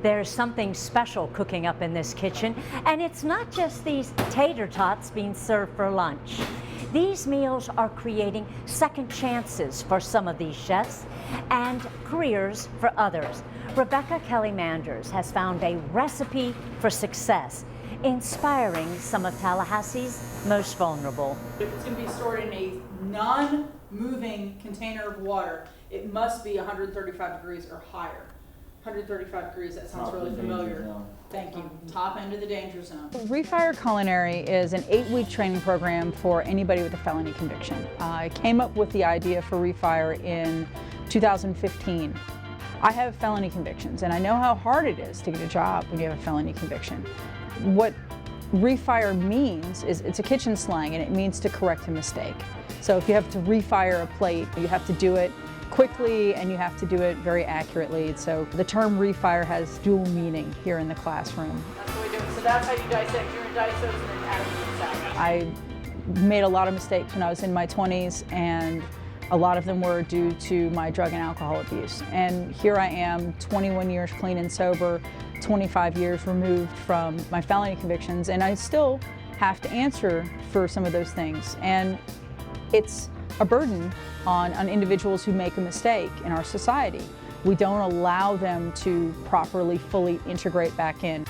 There's something special cooking up in this kitchen, and it's not just these tater tots being served for lunch. These meals are creating second chances for some of these chefs and careers for others. Rebecca Kelly-Manders has found a recipe for success, inspiring some of Tallahassee's most vulnerable. If it's going to be stored in a non-moving container of water, it must be 135 degrees or higher. 135 degrees, that sounds really familiar. Thank you. Top end of the danger zone. REFire Culinary is an 8-week training program for anybody with a felony conviction. I came up with the idea for REFire in 2015. I have felony convictions, and I know how hard it is to get a job when you have a felony conviction. What REFire means is it's a kitchen slang, and it means to correct a mistake. So if you have to refire a plate, you have to do it quickly and you have to do it very accurately. So the term REFire has dual meaning here in the classroom. That's what we do. So that's how you dissect. You're going to dice those and then add them to the salad. I made a lot of mistakes when I was in my 20s, and a lot of them were due to my drug and alcohol abuse. And here I am, 21 years clean and sober, 25 years removed from my felony convictions, and I still have to answer for some of those things. And it's a burden on individuals who make a mistake in our society. We don't allow them to properly, fully integrate back in.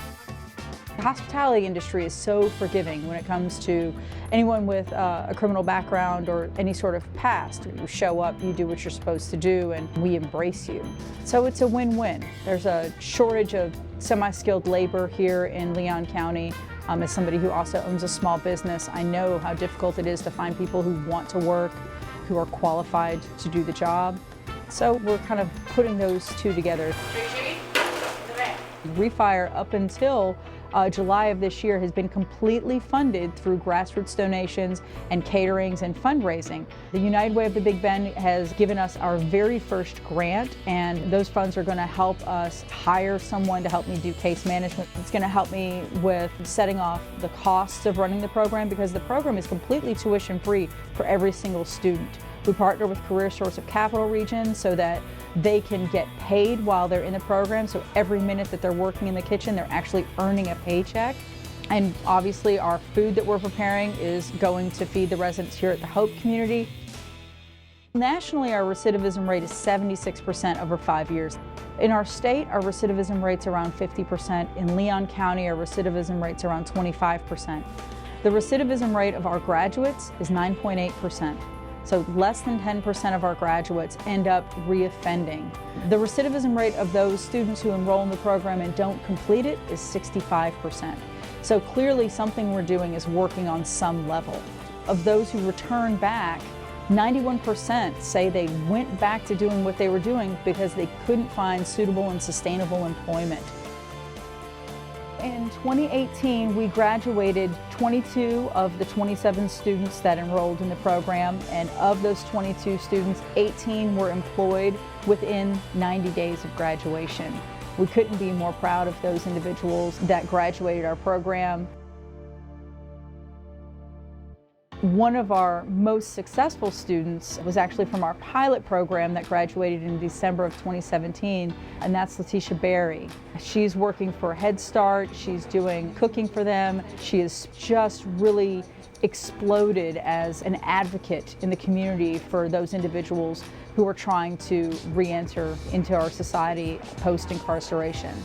The hospitality industry is so forgiving when it comes to anyone with a criminal background or any sort of past. You show up, you do what you're supposed to do, and we embrace you. So it's a win-win. There's a shortage of semi-skilled labor here in Leon County. As somebody who also owns a small business, I know how difficult it is to find people who want to work, who are qualified to do the job. So we're kind of putting those two together. REFire up until July of this year has been completely funded through grassroots donations and caterings and fundraising. The United Way of the Big Bend has given us our very first grant, and those funds are going to help us hire someone to help me do case management. It's going to help me with setting off the costs of running the program, because the program is completely tuition free for every single student. We partner with Career Source of Capital Region so that they can get paid while they're in the program. So every minute that they're working in the kitchen, they're actually earning a paycheck. And obviously our food that we're preparing is going to feed the residents here at the Hope community. Nationally, our recidivism rate is 76% over 5 years. In our state, our recidivism rate's around 50%. In Leon County, our recidivism rate's around 25%. The recidivism rate of our graduates is 9.8%. So less than 10% of our graduates end up reoffending. The recidivism rate of those students who enroll in the program and don't complete it is 65%. So clearly something we're doing is working on some level. Of those who return back, 91% say they went back to doing what they were doing because they couldn't find suitable and sustainable employment. In 2018, we graduated 22 of the 27 students that enrolled in the program, and of those 22 students, 18 were employed within 90 days of graduation. We couldn't be more proud of those individuals that graduated our program. One of our most successful students was actually from our pilot program that graduated in December of 2017, and that's Leticia Barry. She's working for Head Start, she's doing cooking for them. She has just really exploded as an advocate in the community for those individuals who are trying to re-enter into our society post-incarceration.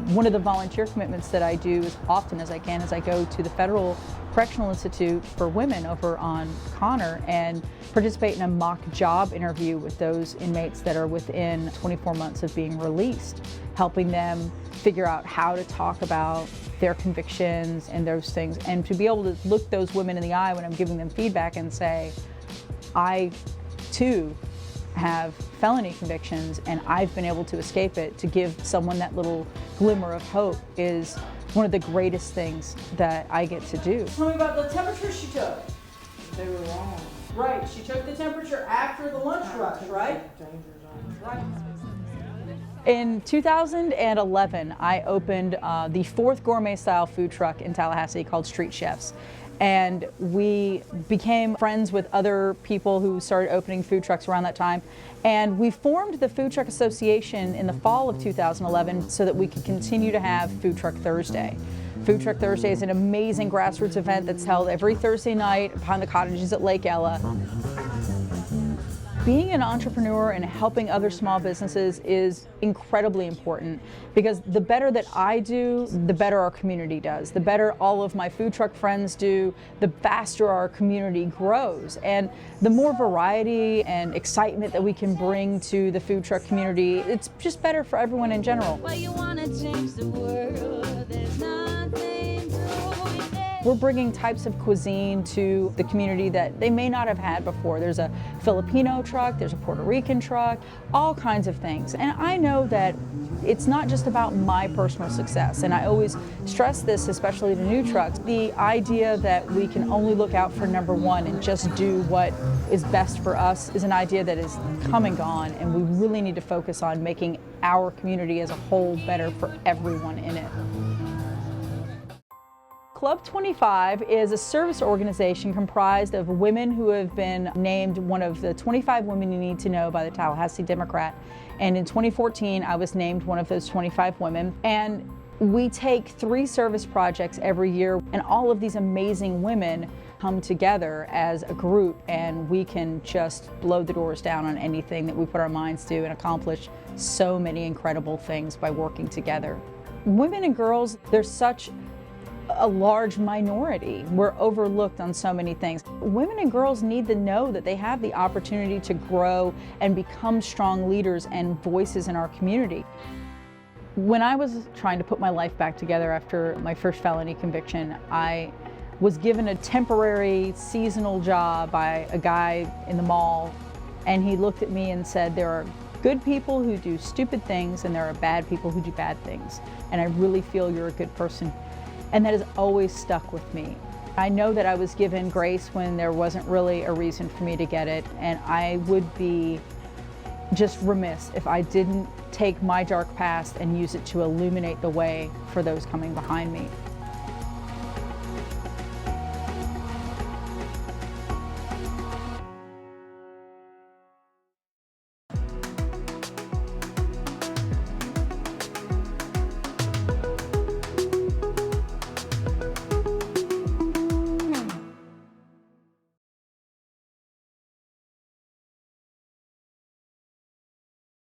One of the volunteer commitments that I do as often as I can is I go to the Federal Correctional Institute for Women over on Connor and participate in a mock job interview with those inmates that are within 24 months of being released, helping them figure out how to talk about their convictions and those things, and to be able to look those women in the eye when I'm giving them feedback and say, I too have felony convictions and I've been able to escape it. To give someone that little glimmer of hope is one of the greatest things that I get to do. Tell me about the temperature she took. They were wrong. Right, she took the temperature after the lunch rush, right? Right. In 2011, I opened the 4th gourmet-style food truck in Tallahassee called Street Chefs. And we became friends with other people who started opening food trucks around that time. And we formed the Food Truck Association in the fall of 2011 so that we could continue to have Food Truck Thursday. Food Truck Thursday is an amazing grassroots event that's held every Thursday night behind the cottages at Lake Ella. Being an entrepreneur and helping other small businesses is incredibly important, because the better that I do, the better our community does. The better all of my food truck friends do, the faster our community grows. And the more variety and excitement that we can bring to the food truck community, it's just better for everyone in general. Well, you want to change the world, there's nothing to it. We're bringing types of cuisine to the community that they may not have had before. There's a Filipino truck, there's a Puerto Rican truck, all kinds of things. And I know that it's not just about my personal success, and I always stress this, especially to new trucks, the idea that we can only look out for number one and just do what is best for us is an idea that is come and gone, and we really need to focus on making our community as a whole better for everyone in it. Club 25 is a service organization comprised of women who have been named one of the 25 women you need to know by the Tallahassee Democrat. And in 2014, I was named one of those 25 women. And we take 3 service projects every year, and all of these amazing women come together as a group, and we can just blow the doors down on anything that we put our minds to and accomplish so many incredible things by working together. Women and girls, there's such a large minority. We're overlooked on so many things. Women and girls need to know that they have the opportunity to grow and become strong leaders and voices in our community. When I was trying to put my life back together after my first felony conviction, I was given a temporary seasonal job by a guy in the mall, and he looked at me and said, "There are good people who do stupid things and there are bad people who do bad things, and I really feel you're a good person." And that has always stuck with me. I know that I was given grace when there wasn't really a reason for me to get it, and I would be just remiss if I didn't take my dark past and use it to illuminate the way for those coming behind me.